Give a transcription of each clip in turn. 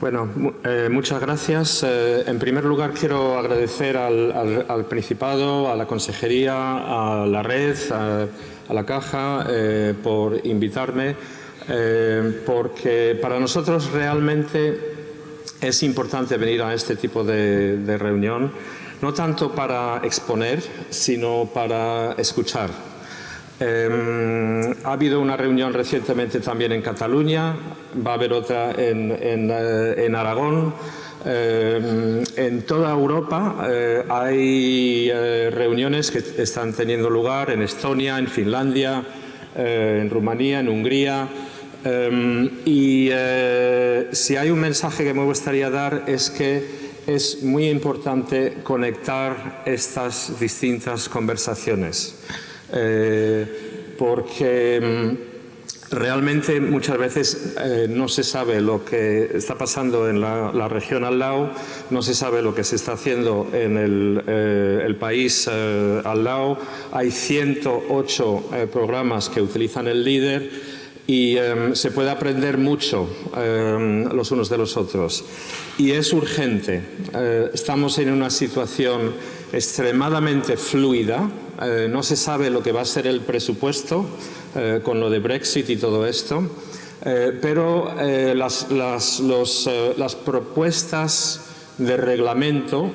Bueno, muchas gracias. En primer lugar, quiero agradecer al Principado, a la Consejería, a la Red, a la Caja, por invitarme, porque para nosotros realmente es importante venir a este tipo de reunión, no tanto para exponer, sino para escuchar. Ha habido una reunión recientemente también en Cataluña, va a haber otra en Aragón. En toda Europa hay reuniones que están teniendo lugar en Estonia, en Finlandia, en Rumanía, en Hungría. Si hay un mensaje que me gustaría dar es que es muy importante conectar estas distintas conversaciones. Porque realmente muchas veces no se sabe lo que está pasando en la región al lado, no se sabe lo que se está haciendo en el país al lado. Hay 108 programas que utilizan el LEADER y se puede aprender mucho los unos de los otros. Y es urgente. Estamos en una situación extremadamente fluida. No se sabe lo que va a ser el presupuesto con lo de Brexit y todo esto, pero las propuestas de reglamento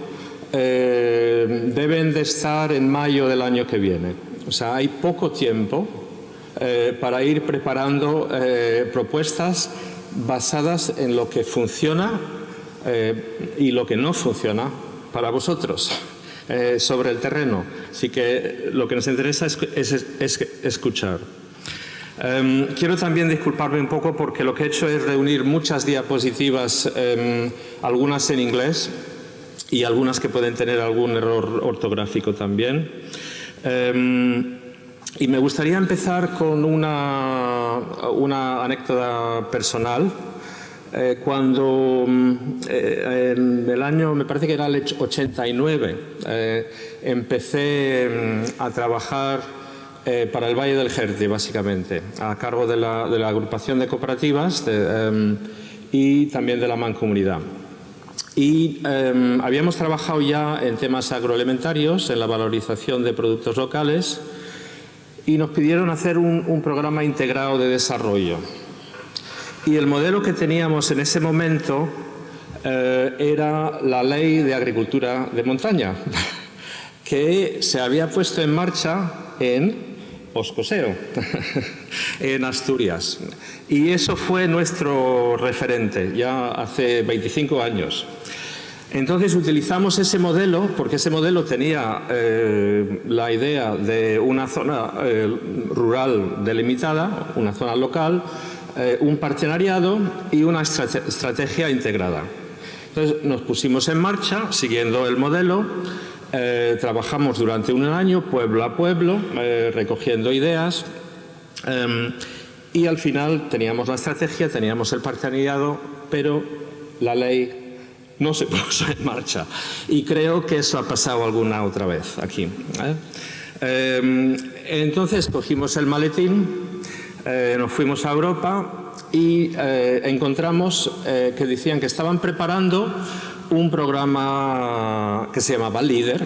deben de estar en mayo del año que viene. O sea, hay poco tiempo para ir preparando propuestas basadas en lo que funciona y lo que no funciona para vosotros. Sobre el terreno. Así que lo que nos interesa es escuchar. Quiero también disculparme un poco porque lo que he hecho es reunir muchas diapositivas, algunas en inglés y algunas que pueden tener algún error ortográfico también. Y me gustaría empezar con una anécdota personal. Cuando en el año, me parece que era el 89, empecé a trabajar para el Valle del Jerte, básicamente, a cargo de la agrupación de cooperativas y también de la Mancomunidad. Y habíamos trabajado ya en temas agroalimentarios, en la valorización de productos locales, y nos pidieron hacer un programa integrado de desarrollo. Y el modelo que teníamos en ese momento era la Ley de Agricultura de Montaña, que se había puesto en marcha en Oscoseo, en Asturias. Y eso fue nuestro referente, ya hace 25 años. Entonces utilizamos ese modelo, porque ese modelo tenía la idea de una zona rural delimitada, una zona local, un partenariado y una estrategia integrada. Entonces nos pusimos en marcha siguiendo el modelo, trabajamos durante un año pueblo a pueblo, recogiendo ideas y al final teníamos la estrategia, teníamos el partenariado, pero la ley no se puso en marcha. Y creo que eso ha pasado alguna otra vez aquí. Entonces cogimos el maletín, nos fuimos a Europa y encontramos que decían que estaban preparando un programa que se llamaba LEADER,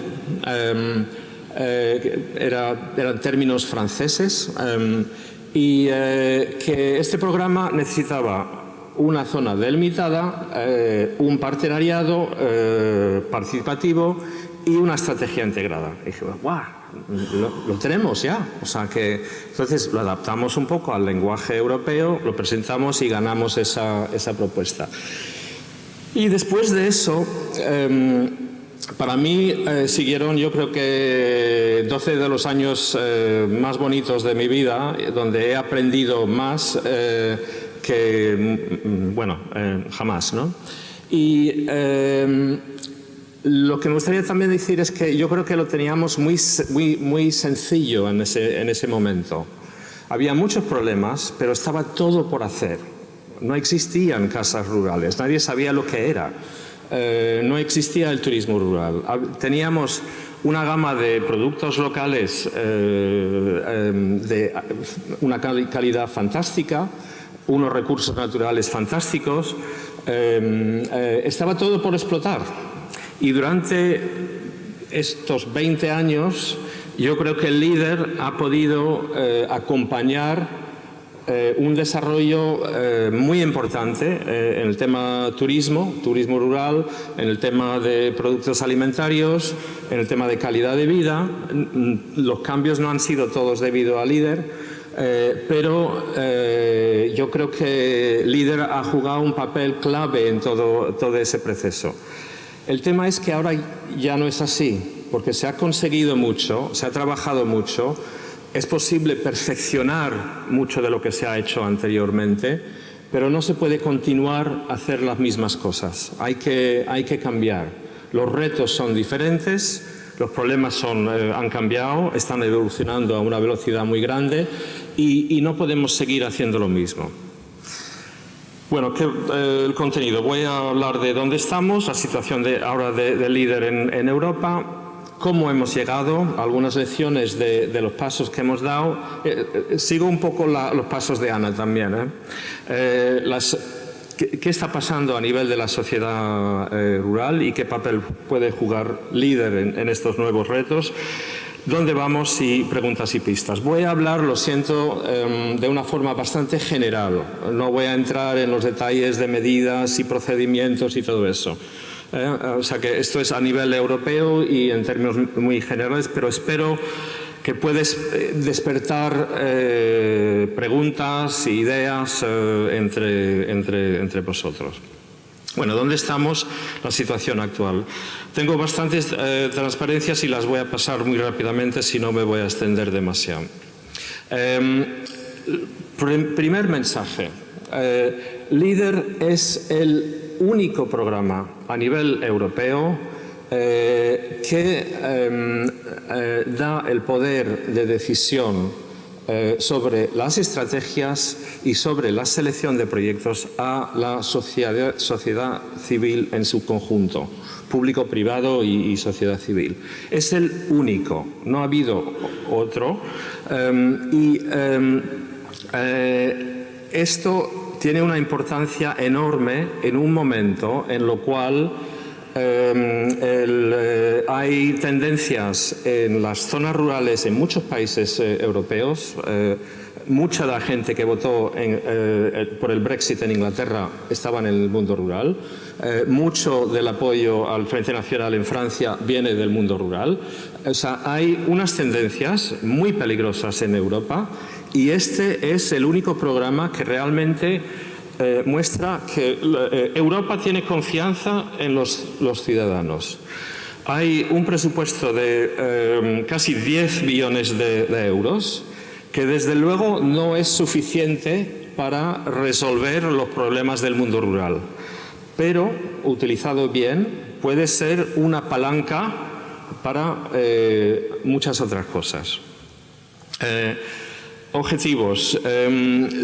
eran términos franceses, y que este programa necesitaba una zona delimitada, un partenariado participativo y una estrategia integrada. Y dije, ¡guau! Lo tenemos ya. O sea que entonces lo adaptamos un poco al lenguaje europeo, lo presentamos y ganamos esa propuesta. Y después de eso, para mí siguieron, yo creo que 12 de los años más bonitos de mi vida, donde he aprendido más que, bueno, jamás, ¿no? Y lo que me gustaría también decir es que yo creo que lo teníamos muy sencillo en ese momento. Había muchos problemas, pero estaba todo por hacer. No existían casas rurales, nadie sabía lo que era. No existía el turismo rural. Teníamos una gama de productos locales de una calidad fantástica, unos recursos naturales fantásticos, estaba todo por explotar. Y durante estos 20 años, yo creo que el LEADER ha podido acompañar un desarrollo muy importante en el tema turismo rural, en el tema de productos alimentarios, en el tema de calidad de vida. Los cambios no han sido todos debido a LEADER, pero yo creo que LEADER ha jugado un papel clave en todo ese proceso. El tema es que ahora ya no es así, porque se ha conseguido mucho, se ha trabajado mucho. Es posible perfeccionar mucho de lo que se ha hecho anteriormente, pero no se puede continuar a hacer las mismas cosas. Hay que cambiar. Los retos son diferentes, los problemas han cambiado, están evolucionando a una velocidad muy grande y no podemos seguir haciendo lo mismo. Bueno, el contenido. Voy a hablar de dónde estamos, la situación ahora de LEADER en Europa. Cómo hemos llegado, algunas lecciones de los pasos que hemos dado. Sigo un poco los pasos de Ana también. ¿Qué está pasando a nivel de la sociedad rural y qué papel puede jugar LEADER en estos nuevos retos? ¿Dónde vamos? Y preguntas y pistas. Voy a hablar, lo siento, de una forma bastante general. No voy a entrar en los detalles de medidas y procedimientos y todo eso. O sea que esto es a nivel europeo y en términos muy generales, pero espero que puedes despertar preguntas e ideas entre vosotros. Bueno, ¿dónde estamos? La situación actual. Tengo bastantes transparencias y las voy a pasar muy rápidamente, si no me voy a extender demasiado. Primer mensaje. LEADER es el único programa a nivel europeo que da el poder de decisión sobre las estrategias y sobre la selección de proyectos a la sociedad civil en su conjunto, público, privado y sociedad civil. Es el único, no ha habido otro. Esto tiene una importancia enorme en un momento en lo cual hay tendencias en las zonas rurales en muchos países europeos. Mucha de la gente que votó por el Brexit en Inglaterra estaba en el mundo rural. Mucho del apoyo al Frente Nacional en Francia viene del mundo rural. O sea, hay unas tendencias muy peligrosas en Europa y este es el único programa que realmente muestra que Europa tiene confianza en los ciudadanos. Hay un presupuesto de casi 10 billones de euros que desde luego no es suficiente para resolver los problemas del mundo rural, pero utilizado bien puede ser una palanca para muchas otras cosas. Objetivos.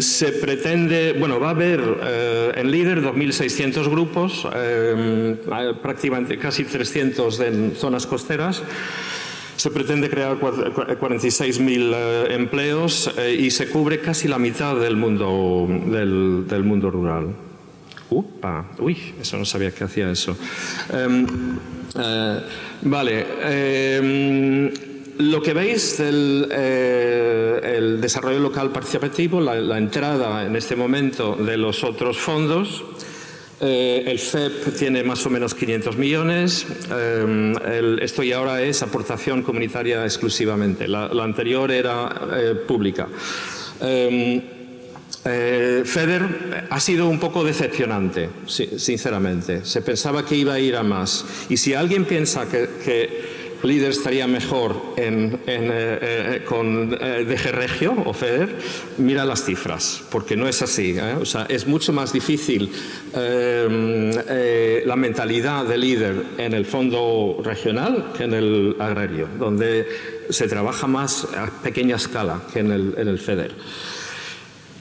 Se pretende, bueno, va a haber en LEADER 2.600 grupos, prácticamente casi 300 en zonas costeras. Se pretende crear 46.000 empleos y se cubre casi la mitad del mundo rural. Uy, eso no sabía que hacía eso. Vale. Lo que veis del el desarrollo local participativo, la entrada en este momento de los otros fondos, el FEP tiene más o menos 500 millones, esto ya ahora es aportación comunitaria exclusivamente, la anterior era pública. FEDER ha sido un poco decepcionante, sinceramente. Se pensaba que iba a ir a más. Y si alguien piensa que LEADER estaría mejor con DG Regio o FEDER, mira las cifras, porque no es así. O sea, es mucho más difícil la mentalidad de LEADER en el fondo regional que en el agrario, donde se trabaja más a pequeña escala que en el FEDER.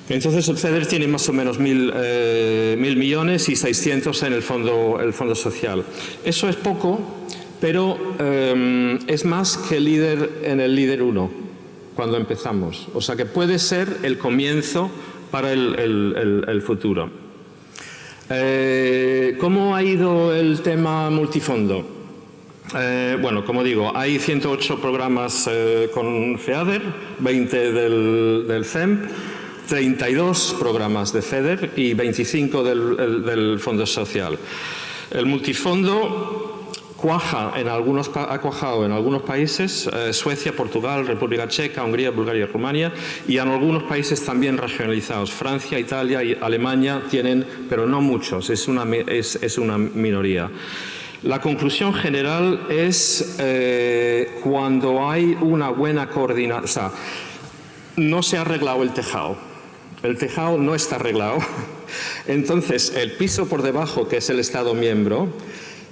Entonces el FEDER tiene más o menos 1.000 millones y 600 en el fondo social. Eso es poco, pero es más que LEADER en el LEADER 1, cuando empezamos. O sea que puede ser el comienzo para el futuro. ¿Cómo ha ido el tema multifondo? Bueno, como digo, hay 108 programas con FEADER, 20 del CEMP, 32 programas de FEDER y 25 del Fondo Social. El multifondo ha cuajado en algunos países, Suecia, Portugal, República Checa, Hungría, Bulgaria y Rumania, y en algunos países también regionalizados. Francia, Italia y Alemania tienen, pero no muchos, es una minoría. La conclusión general es cuando hay una buena coordinación, o sea, no se ha arreglado el tejado. El tejado no está arreglado. Entonces, el piso por debajo, que es el Estado miembro,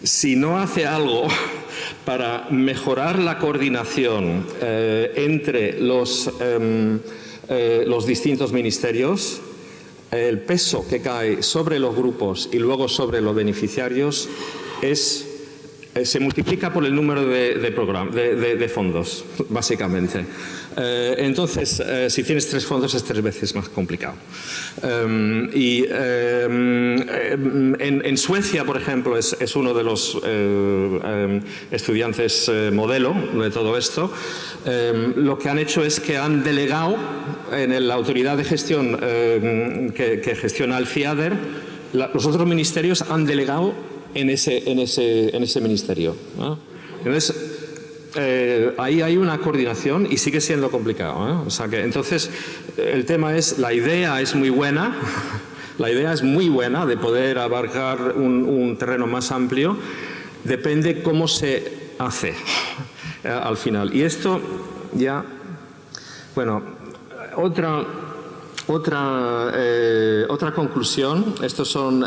si no hace algo para mejorar la coordinación entre los distintos ministerios, el peso que cae sobre los grupos y luego sobre los beneficiarios se multiplica por el número de fondos, básicamente. Entonces, si tienes 3 fondos es 3 veces más complicado. En Suecia, por ejemplo, es uno de los estudiantes modelo de todo esto. Lo que han hecho es que han delegado en la autoridad de gestión que gestiona el FEADER, los otros ministerios han delegado en ese ministerio, ¿no? Entonces, ahí hay una coordinación y sigue siendo complicado, ¿eh? O sea que, entonces, el tema es, la idea es muy buena, la idea es muy buena de poder abarcar un terreno más amplio, depende cómo se hace al final. Y esto ya, bueno, otra conclusión, estos son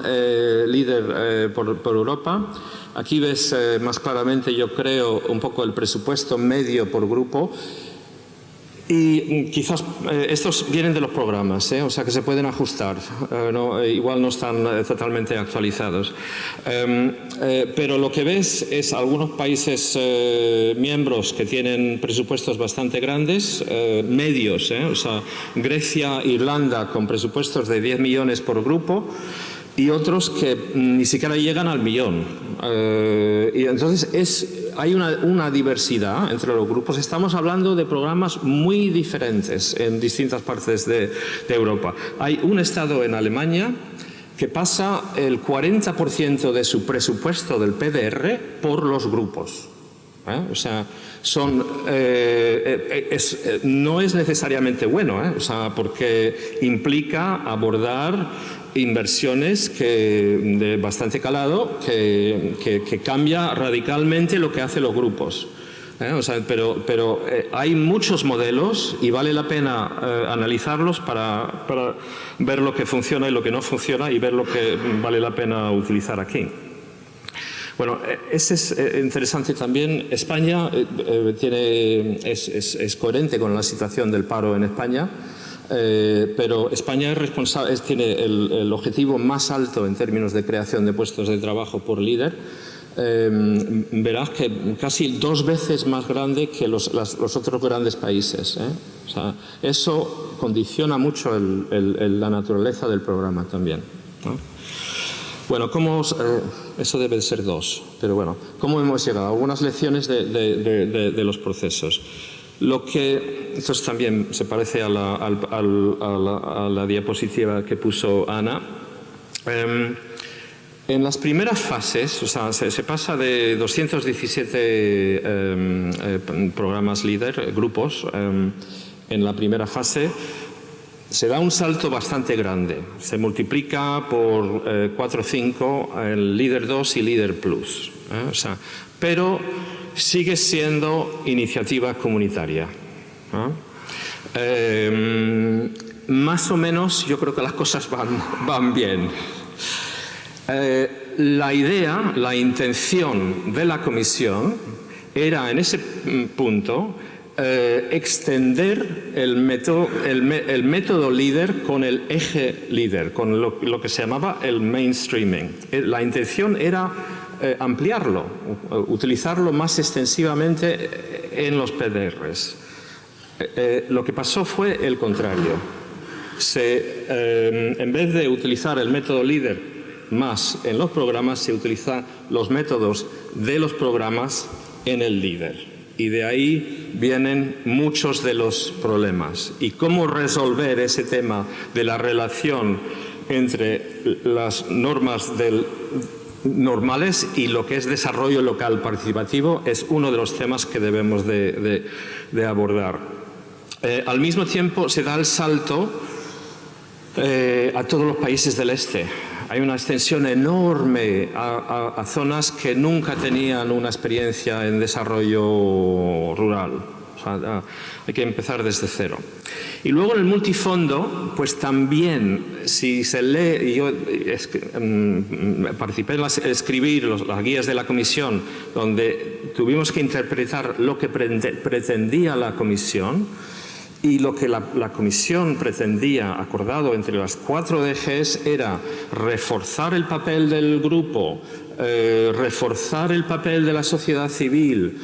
líder por Europa. Aquí ves más claramente, yo creo, un poco el presupuesto medio por grupo. Y quizás estos vienen de los programas, o sea que se pueden ajustar, igual no están totalmente actualizados. Pero lo que ves es algunos países miembros que tienen presupuestos bastante grandes, medios, o sea, Grecia, Irlanda con presupuestos de 10 millones por grupo, y otros que ni siquiera llegan al millón. Y entonces hay una diversidad entre los grupos. Estamos hablando de programas muy diferentes en distintas partes de Europa. Hay un estado en Alemania que pasa el 40% de su presupuesto del PDR por los grupos. O sea, no es necesariamente bueno, o sea, porque implica abordar inversiones de bastante calado que cambia radicalmente lo que hacen los grupos. O sea, pero hay muchos modelos y vale la pena analizarlos para ver lo que funciona y lo que no funciona y ver lo que vale la pena utilizar aquí. Bueno, ese es interesante también. España es coherente con la situación del paro en España, pero España es responsable, tiene el objetivo más alto en términos de creación de puestos de trabajo por líder. Verás que casi 2 veces más grande que los otros grandes países. O sea, eso condiciona mucho la naturaleza del programa también, ¿no? Bueno, eso debe de ser 2, pero bueno, ¿cómo hemos llegado? Algunas lecciones de los procesos. Esto también se parece a la diapositiva que puso Ana. En las primeras fases, o sea, se pasa de 217 programas líder, grupos, en la primera fase. Se da un salto bastante grande, se multiplica por 4 o 5 el líder 2 y líder plus, o sea, pero sigue siendo iniciativa comunitaria. Más o menos yo creo que las cosas van bien. La idea, la intención de la comisión era en ese punto extender el método líder con el eje líder, con lo que se llamaba el mainstreaming. La intención era ampliarlo, utilizarlo más extensivamente en los PDRs. Lo que pasó fue el contrario. En vez de utilizar el método líder más en los programas, se utilizan los métodos de los programas en el LEADER. Y de ahí vienen muchos de los problemas. Y cómo resolver ese tema de la relación entre las normas normales y lo que es desarrollo local participativo es uno de los temas que debemos de abordar. Al mismo tiempo se da el salto a todos los países del este. Hay una extensión enorme a zonas que nunca tenían una experiencia en desarrollo rural. O sea, hay que empezar desde cero. Y luego en el multifondo, pues también, si se lee, yo participé en escribir las guías de la comisión, donde tuvimos que interpretar lo que pretendía la comisión, y lo que la comisión pretendía, acordado entre las 4 DGs, era reforzar el papel del grupo, reforzar el papel de la sociedad civil,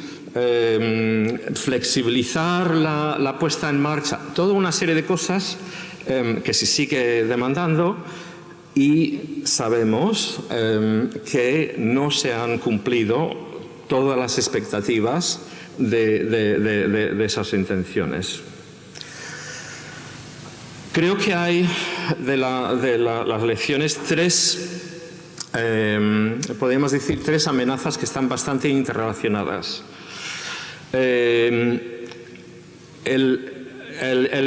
flexibilizar la puesta en marcha, toda una serie de cosas que se sigue demandando, y sabemos que no se han cumplido todas las expectativas de esas intenciones. Creo que hay de las lecciones podríamos decir, 3 amenazas que están bastante interrelacionadas. El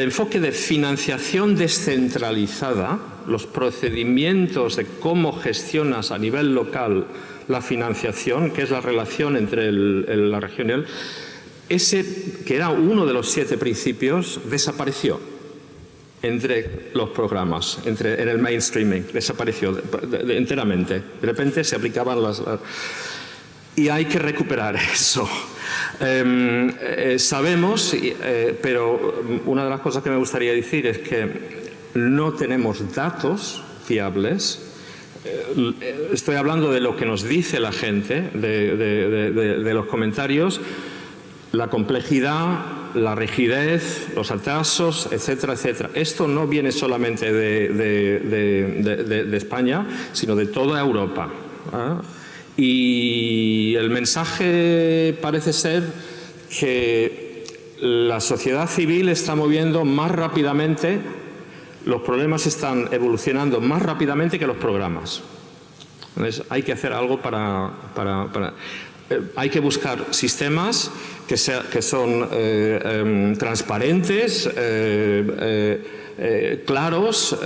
enfoque de financiación descentralizada, los procedimientos de cómo gestionas a nivel local la financiación, que es la relación entre la región y ese, que era uno de los 7 principios, desapareció entre los programas, en el mainstreaming, desapareció enteramente. De repente se aplicaban y hay que recuperar eso. Sabemos, pero una de las cosas que me gustaría decir es que no tenemos datos fiables. Estoy hablando de lo que nos dice la gente, de los comentarios, la complejidad, la rigidez, los atrasos, etcétera, etcétera. Esto no viene solamente de España, sino de toda Europa. Y el mensaje parece ser que la sociedad civil está moviendo más rápidamente, los problemas están evolucionando más rápidamente que los programas. Entonces, hay que hacer algo hay que buscar sistemas que son transparentes, claros,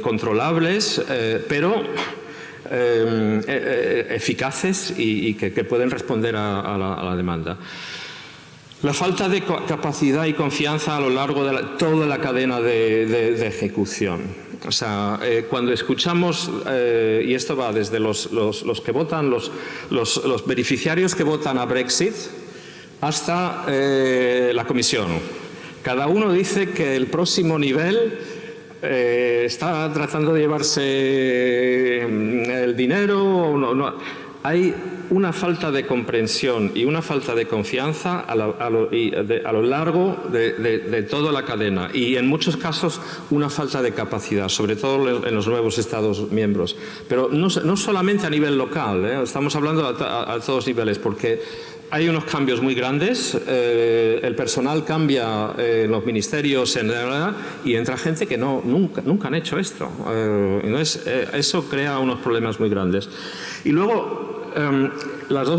controlables, pero eficaces y que pueden responder a la demanda. La falta de capacidad y confianza a lo largo de toda la cadena de ejecución. O sea, cuando escuchamos, y esto va desde los que votan, los beneficiarios que votan a Brexit, hasta la comisión. Cada uno dice que el próximo nivel está tratando de llevarse el dinero. Hay una falta de comprensión y una falta de confianza a lo largo de toda la cadena, y en muchos casos una falta de capacidad, sobre todo en los nuevos Estados miembros. Pero no solamente a nivel local, estamos hablando a todos niveles, porque hay unos cambios muy grandes, el personal cambia en los ministerios y entra gente que nunca han hecho esto. Entonces, eso crea unos problemas muy grandes. Y luego,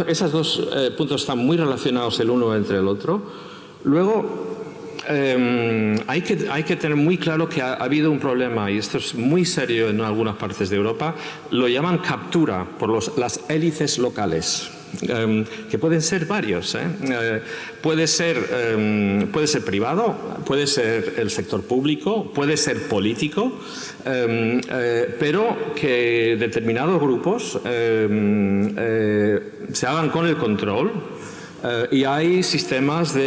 esos 2 puntos están muy relacionados el uno entre el otro. Luego, hay que tener muy claro que ha habido un problema, y esto es muy serio en algunas partes de Europa. Lo llaman captura por las élites locales. Que pueden ser varios, puede ser privado, puede ser el sector público, puede ser político, pero que determinados grupos se hagan con el control, y hay sistemas ¿cómo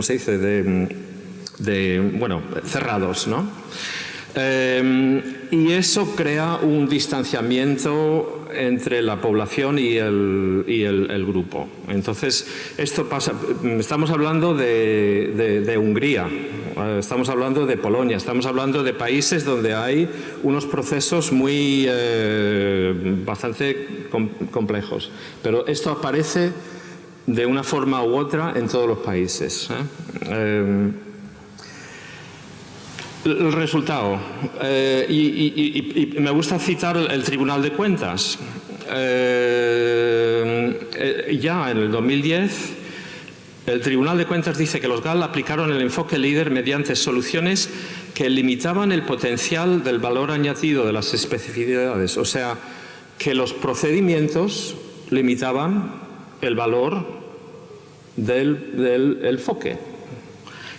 se dice?, cerrados, ¿no? Y eso crea un distanciamiento entre la población y el grupo. Entonces, esto pasa, estamos hablando de Hungría, estamos hablando de Polonia, estamos hablando de países donde hay unos procesos bastante complejos. Pero esto aparece de una forma u otra en todos los países. El resultado, y me gusta citar el Tribunal de Cuentas. Ya en el 2010, el Tribunal de Cuentas dice que los GAL aplicaron el enfoque líder mediante soluciones que limitaban el potencial del valor añadido de las especificidades, o sea, que los procedimientos limitaban el valor del enfoque.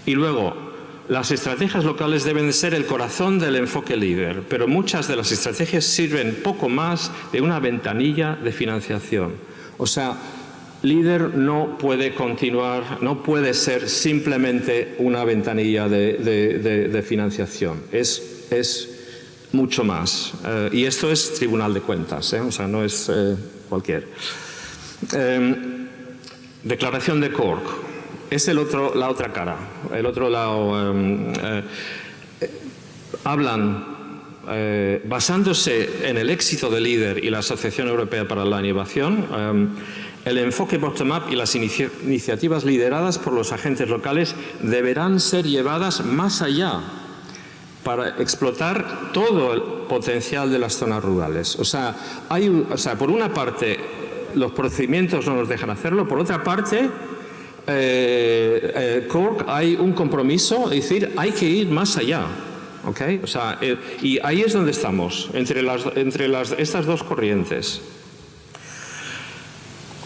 Y luego, las estrategias locales deben de ser el corazón del enfoque líder, pero muchas de las estrategias sirven poco más de una ventanilla de financiación. O sea, líder no puede continuar, no puede ser simplemente una ventanilla de financiación. Es mucho más. Y esto es Tribunal de Cuentas, o sea, no es cualquier. Declaración de Cork. Es la otra cara, el otro lado. Hablan, basándose en el éxito de LEADER y la Asociación Europea para la Innovación, el enfoque bottom-up y las iniciativas lideradas por los agentes locales deberán ser llevadas más allá para explotar todo el potencial de las zonas rurales. O sea, por una parte, los procedimientos no nos dejan hacerlo, por otra parte, Cork hay un compromiso, es decir, hay que ir más allá, ¿okay? O sea, y ahí es donde estamos, entre estas dos corrientes.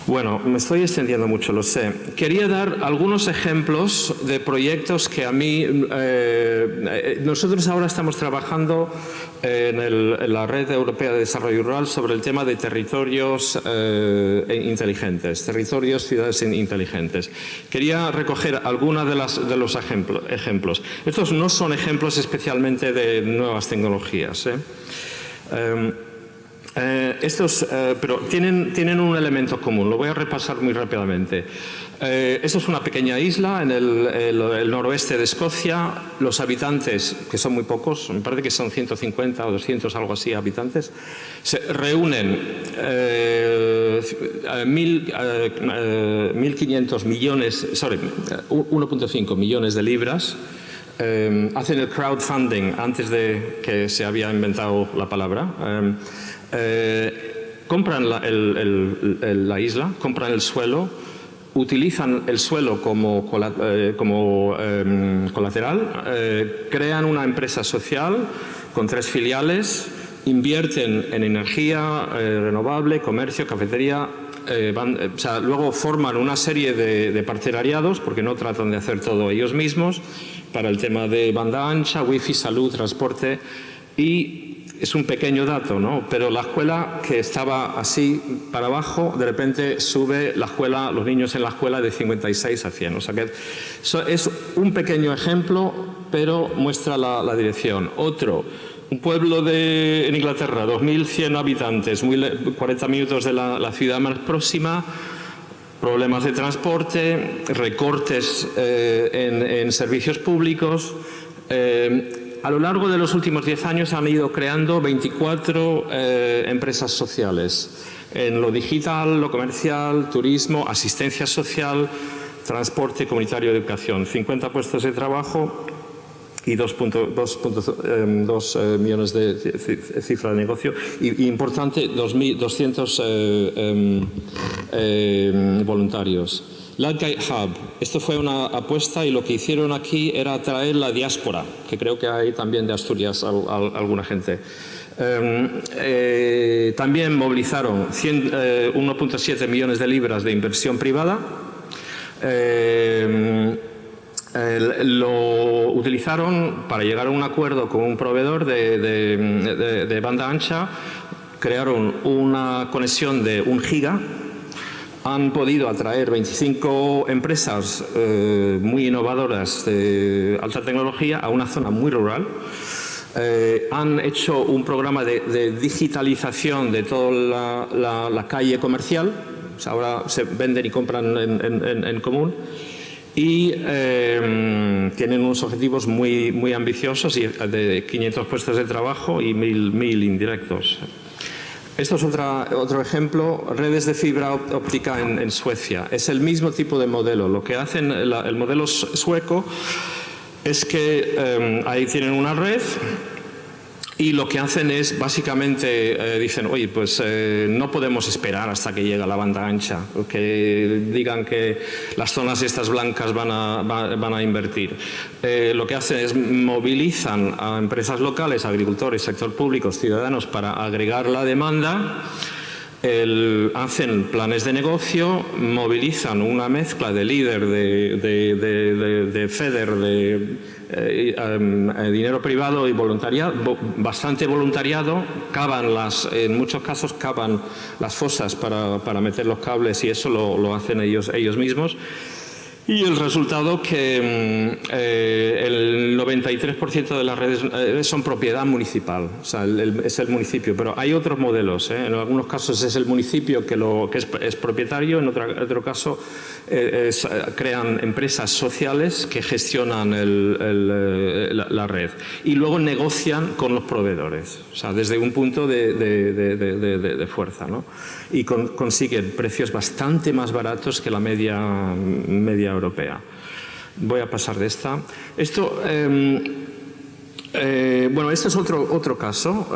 Bueno, me estoy extendiendo mucho, lo sé. Quería dar algunos ejemplos de proyectos que a mí... nosotros ahora estamos trabajando en la Red Europea de Desarrollo Rural sobre el tema de territorios inteligentes, territorios, ciudades inteligentes. Quería recoger algunos de los ejemplos. Estos no son ejemplos especialmente de nuevas tecnologías, pero tienen un elemento común, lo voy a repasar muy rápidamente. Esto es una pequeña isla en el noroeste de Escocia. Los habitantes, que son muy pocos, me parece que son 150 o 200, algo así, habitantes, se reúnen 1.500 millones, 1.5 millones de libras. Hacen el crowdfunding antes de que se había inventado la palabra. Compran la isla, compran el suelo, utilizan el suelo como colateral, crean una empresa social con 3 filiales, invierten en energía renovable, comercio, cafetería, luego forman una serie de partenariados, porque no tratan de hacer todo ellos mismos, para el tema de banda ancha, wifi, salud, transporte. Y es un pequeño dato, ¿no? Pero la escuela que estaba así para abajo, de repente sube los niños en la escuela de 56 a 100. O sea que es un pequeño ejemplo, pero muestra la dirección. Otro, un pueblo en Inglaterra, 2.100 habitantes, 40 minutos de la ciudad más próxima. Problemas de transporte, recortes en servicios públicos. A lo largo de los últimos 10 años han ido creando 24 empresas sociales en lo digital, lo comercial, turismo, asistencia social, transporte comunitario y educación. 50 puestos de trabajo y 2.2 millones de cifra de negocio. Y importante, 200 voluntarios. Ludgate Hub, esto fue una apuesta y lo que hicieron aquí era atraer la diáspora, que creo que hay también de Asturias alguna gente. También movilizaron 1.7 millones de libras de inversión privada. Lo utilizaron para llegar a un acuerdo con un proveedor de banda ancha, crearon una conexión de 1 giga. Han podido atraer 25 empresas muy innovadoras de alta tecnología a una zona muy rural. han hecho un programa de digitalización de toda la calle comercial. O sea, ahora se venden y compran en común. Y tienen unos objetivos muy ambiciosos de 500 puestos de trabajo y 1.000 indirectos. Esto es otro ejemplo, redes de fibra óptica en Suecia. Es el mismo tipo de modelo. Lo que hacen el modelo sueco es que ahí tienen una red y lo que hacen es básicamente dicen, oye, pues no podemos esperar hasta que llegue la banda ancha, que digan que las zonas estas blancas van a invertir. Lo que hacen es movilizan a empresas locales, agricultores, sector público, ciudadanos para agregar la demanda. Hacen planes de negocio, movilizan una mezcla de líder, de FEDER, de dinero privado y voluntariado, bastante voluntariado, en muchos casos cavan las fosas para meter los cables y eso lo hacen ellos mismos. Y el resultado que el 93% de las redes son propiedad municipal, o sea, es el municipio, pero hay otros modelos, en algunos casos es el municipio que es propietario, en otro caso crean empresas sociales que gestionan la red y luego negocian con los proveedores, o sea, desde un punto de fuerza, ¿no? Y consiguen precios bastante más baratos que la media europea. Voy a pasar de esta. Esto es otro caso.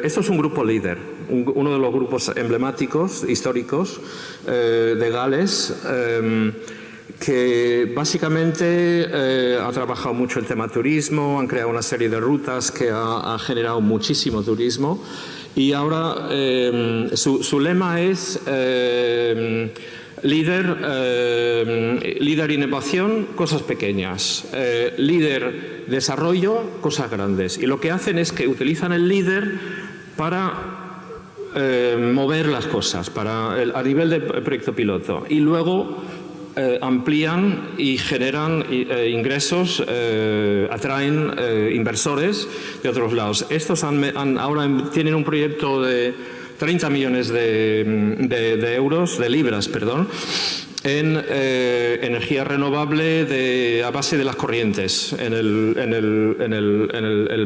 Esto es un grupo líder, uno de los grupos emblemáticos, históricos de Gales, que básicamente ha trabajado mucho el tema turismo, han creado una serie de rutas que ha generado muchísimo turismo y ahora su lema es líder innovación, cosas pequeñas, líder desarrollo, cosas grandes. Y lo que hacen es que utilizan el líder para mover las cosas a nivel de proyecto piloto y luego amplían y generan ingresos, atraen inversores de otros lados. Estos ahora tienen un proyecto de 30 millones de libras, en energía renovable a base de las corrientes en el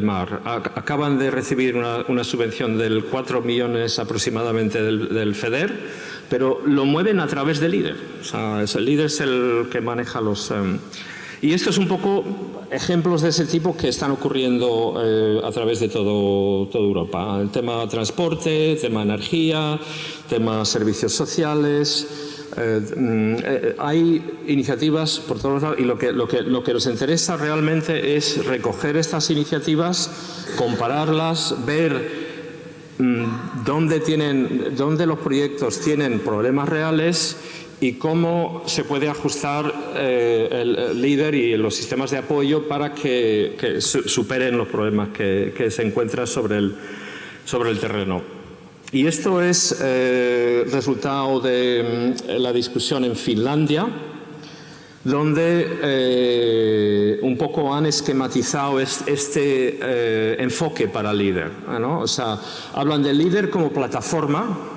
mar. Acaban de recibir una subvención del 4 millones aproximadamente del FEDER, pero lo mueven a través de líder. O sea, el líder es el que maneja los... Y esto es un poco ejemplos de ese tipo que están ocurriendo a través de toda Europa. El tema transporte, tema energía, tema servicios sociales. Hay iniciativas por todos lados y lo que nos interesa realmente es recoger estas iniciativas, compararlas, ver dónde los proyectos tienen problemas reales y cómo se puede ajustar el líder y los sistemas de apoyo para que superen los problemas que se encuentran sobre el terreno. Y esto es resultado de la discusión en Finlandia, donde un poco han esquematizado este enfoque para el líder, ¿no? O sea, hablan del líder como plataforma.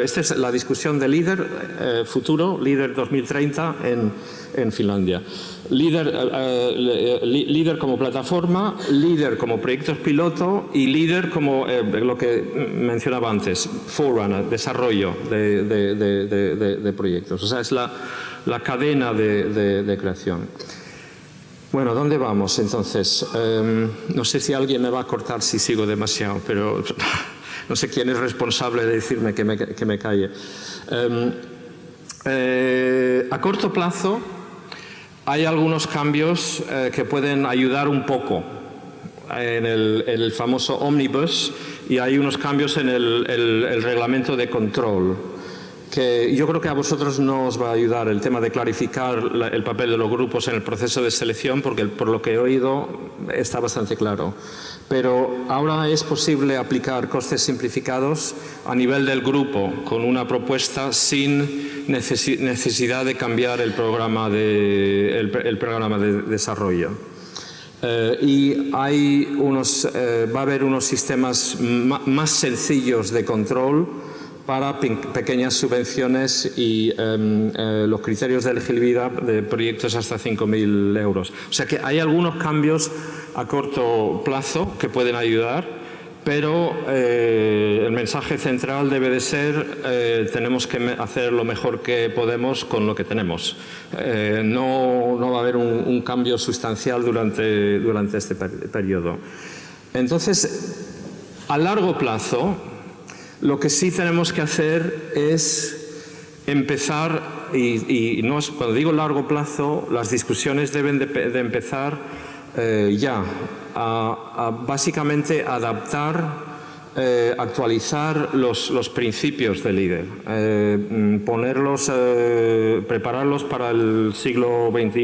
Esta es la discusión de líder futuro, líder 2030 en Finlandia. Líder como plataforma, líder como proyectos piloto y líder como lo que mencionaba antes, forerunner, desarrollo de proyectos. O sea, es la cadena de creación. Bueno, ¿dónde vamos entonces? No sé si alguien me va a cortar si sigo demasiado, pero... No sé quién es responsable de decirme que me calle. A corto plazo hay algunos cambios que pueden ayudar un poco en el famoso Omnibus y hay unos cambios en el reglamento de control que yo creo que a vosotros no os va a ayudar el tema de clarificar el papel de los grupos en el proceso de selección porque por lo que he oído está bastante claro. Pero ahora es posible aplicar costes simplificados a nivel del grupo con una propuesta sin necesidad de cambiar el programa de desarrollo. Y va a haber unos sistemas más sencillos de control para pequeñas subvenciones y los criterios de elegibilidad de proyectos hasta 5.000 euros. O sea que hay algunos cambios a corto plazo que pueden ayudar, pero el mensaje central debe de ser tenemos que hacer lo mejor que podemos con lo que tenemos. No va a haber un cambio sustancial durante este periodo. Entonces, a largo plazo, lo que sí tenemos que hacer es empezar, y no es, cuando digo largo plazo, las discusiones deben de empezar ya a básicamente adaptar, actualizar los principios de LEADER, prepararlos para el siglo XXI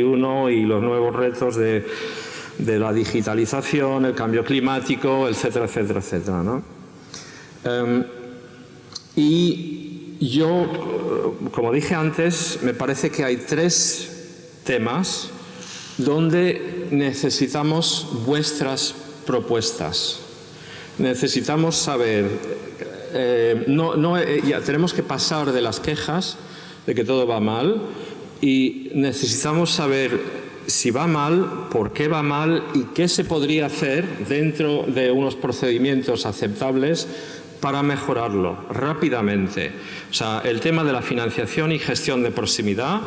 y los nuevos retos de la digitalización, el cambio climático, etcétera, etcétera, etcétera, ¿no? Y yo, como dije antes, me parece que hay 3 temas donde necesitamos vuestras propuestas. Necesitamos saber, ya tenemos que pasar de las quejas de que todo va mal y necesitamos saber si va mal, por qué va mal y qué se podría hacer dentro de unos procedimientos aceptables para mejorarlo rápidamente. O sea, el tema de la financiación y gestión de proximidad,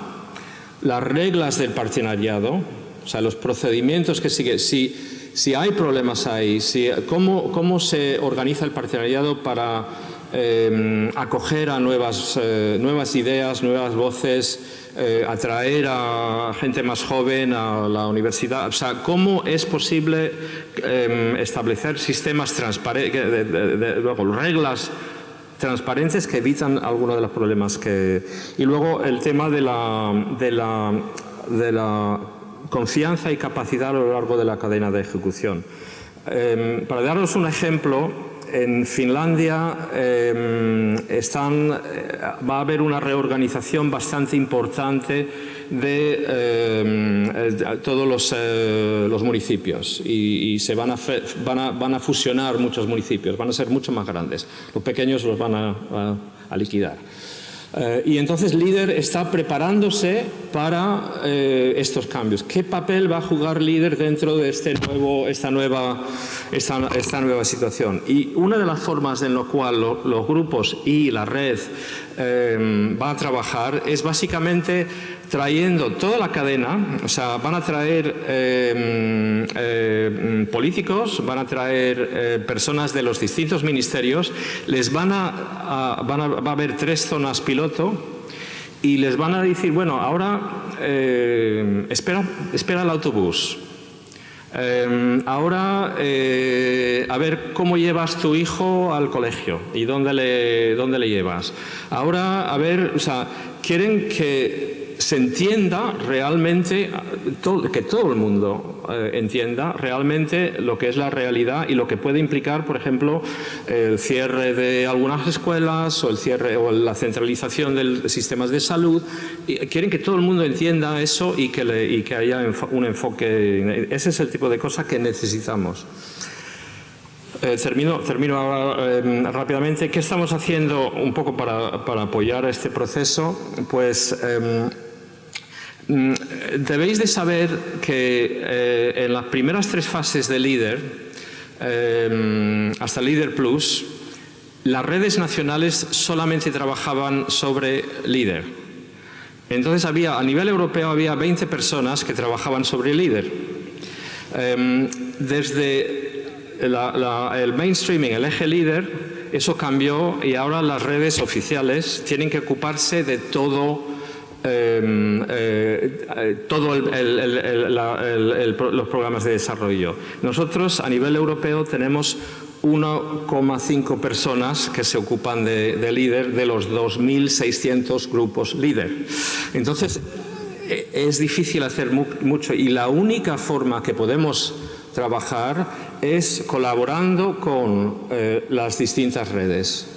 las reglas del partenariado, o sea, los procedimientos que sigue, si hay problemas ahí, cómo se organiza el partenariado para acoger a nuevas ideas, nuevas voces, atraer a gente más joven a la universidad. O sea, ¿cómo es posible establecer sistemas transparentes, reglas transparentes que evitan algunos de los problemas y luego el tema de la confianza y capacidad a lo largo de la cadena de ejecución. Para daros un ejemplo, en Finlandia va a haber una reorganización bastante importante de todos los municipios y se van a fusionar muchos municipios, van a ser mucho más grandes. Los pequeños los van a liquidar. Y entonces LEADER está preparándose para estos cambios. ¿Qué papel va a jugar LEADER dentro de esta nueva situación? Y una de las formas en la cual los grupos y la red va a trabajar es básicamente trayendo toda la cadena, o sea, van a traer políticos, van a traer personas de los distintos ministerios, va a haber 3 zonas piloto y les van a decir, bueno, ahora espera el autobús. Ahora, a ver cómo llevas tu hijo al colegio y dónde le llevas. Ahora, a ver, o sea, quieren que se entienda realmente, que todo el mundo entienda realmente lo que es la realidad y lo que puede implicar, por ejemplo, el cierre de algunas escuelas o la centralización de sistemas de salud. Y quieren que todo el mundo entienda eso y que haya un enfoque. Ese es el tipo de cosa que necesitamos. Termino ahora rápidamente. ¿Qué estamos haciendo un poco para apoyar este proceso? Pues debéis de saber que en las primeras 3 fases de LEADER, hasta LEADER Plus, las redes nacionales solamente trabajaban sobre LEADER. Entonces a nivel europeo había 20 personas que trabajaban sobre LEADER. Desde el mainstreaming, el eje LEADER, eso cambió y ahora las redes oficiales tienen que ocuparse de todo los programas de desarrollo. Nosotros a nivel europeo tenemos 1,5 personas que se ocupan de LEADER de los 2.600 grupos LEADER. Entonces es difícil hacer mucho y la única forma que podemos trabajar es colaborando con las distintas redes.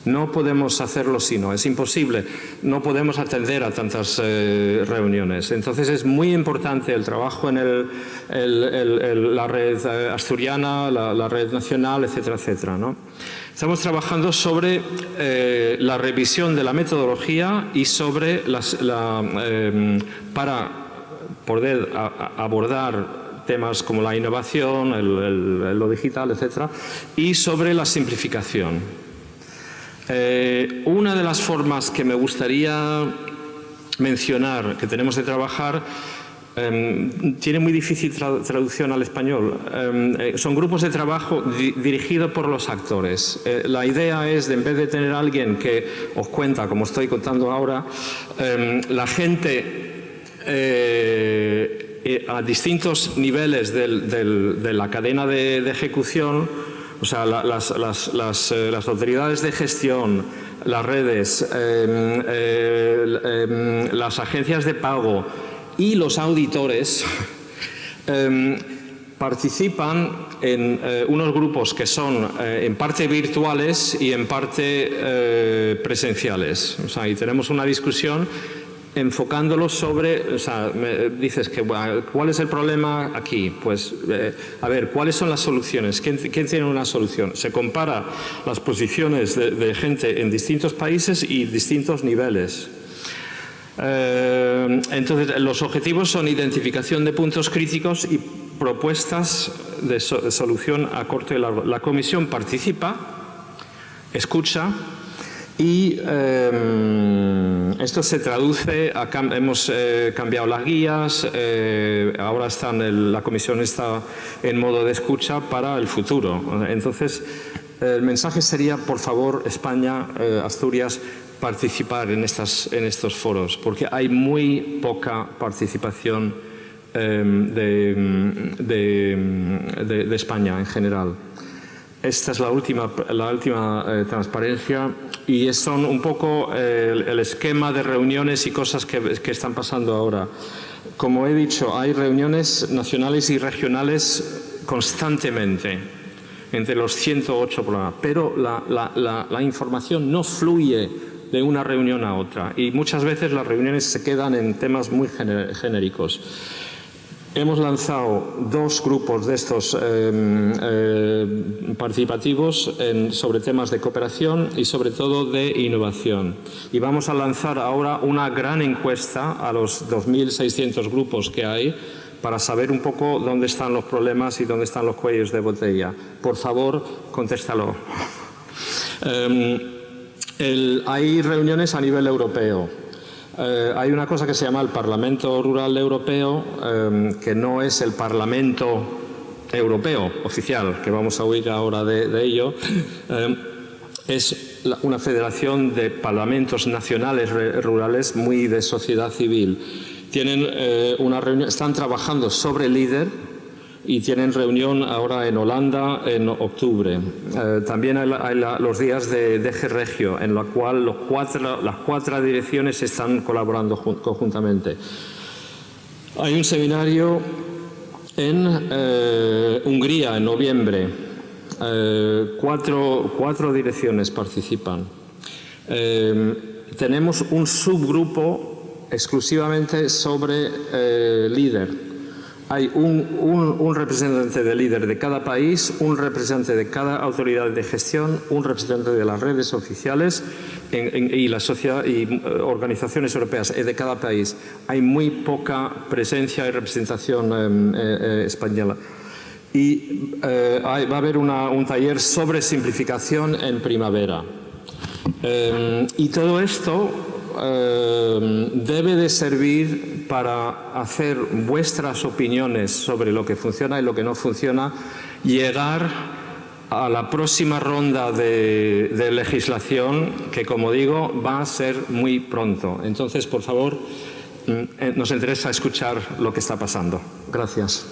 No podemos hacerlo si no, es imposible. No podemos atender a tantas reuniones. Entonces es muy importante el trabajo en la red asturiana, la red nacional, etcétera, etcétera, ¿no? Estamos trabajando sobre la revisión de la metodología y sobre para poder abordar temas como la innovación, lo digital, etcétera, y sobre la simplificación. Una de las formas que me gustaría mencionar que tenemos de trabajar tiene muy difícil traducción al español. Son grupos de trabajo dirigidos por los actores. La idea es, en vez de tener a alguien que os cuenta, como estoy contando ahora, la gente a distintos niveles de la cadena de ejecución, o sea, las autoridades de gestión, las redes, las agencias de pago y los auditores participan en unos grupos que son en parte virtuales y en parte presenciales. O sea, y tenemos una discusión enfocándolo sobre, o sea, dices que ¿cuál es el problema aquí? Pues, a ver, ¿cuáles son las soluciones? ¿Quién tiene una solución? Se compara las posiciones de gente en distintos países y distintos niveles. Entonces, los objetivos son identificación de puntos críticos y propuestas de solución a corto y largo. La comisión participa, escucha y esto se traduce a hemos cambiado las guías, ahora la comisión está en modo de escucha para el futuro. Entonces, el mensaje sería, por favor, España, Asturias, participar en estos foros, porque hay muy poca participación de España en general. Esta es la última transparencia y son un poco el esquema de reuniones y cosas que están pasando ahora. Como he dicho, hay reuniones nacionales y regionales constantemente, entre los 108 programas, pero la información no fluye de una reunión a otra y muchas veces las reuniones se quedan en temas muy genéricos. Hemos lanzado 2 grupos de estos participativos sobre temas de cooperación y sobre todo de innovación. Y vamos a lanzar ahora una gran encuesta a los 2.600 grupos que hay para saber un poco dónde están los problemas y dónde están los cuellos de botella. Por favor, contéstalo. Hay reuniones a nivel europeo. Hay una cosa que se llama el Parlamento Rural Europeo, que no es el Parlamento Europeo oficial, que vamos a oír ahora de ello. Es una federación de parlamentos nacionales rurales muy de sociedad civil. Tienen una reunión, están trabajando sobre LEADER y tienen reunión ahora en Holanda en octubre. También hay los días de DG Regio, en la cual las 4 direcciones están colaborando conjuntamente. Hay un seminario en Hungría en noviembre. 4 direcciones participan. Tenemos un subgrupo exclusivamente sobre LEADER. Hay un representante de LEADER de cada país, un representante de cada autoridad de gestión, un representante de las redes oficiales y la sociedad y organizaciones europeas de cada país. Hay muy poca presencia y representación española. Y va a haber un taller sobre simplificación en primavera. Y todo esto debe de servir para hacer vuestras opiniones sobre lo que funciona y lo que no funciona, llegar a la próxima ronda de legislación que, como digo, va a ser muy pronto. Entonces, por favor, nos interesa escuchar lo que está pasando. Gracias.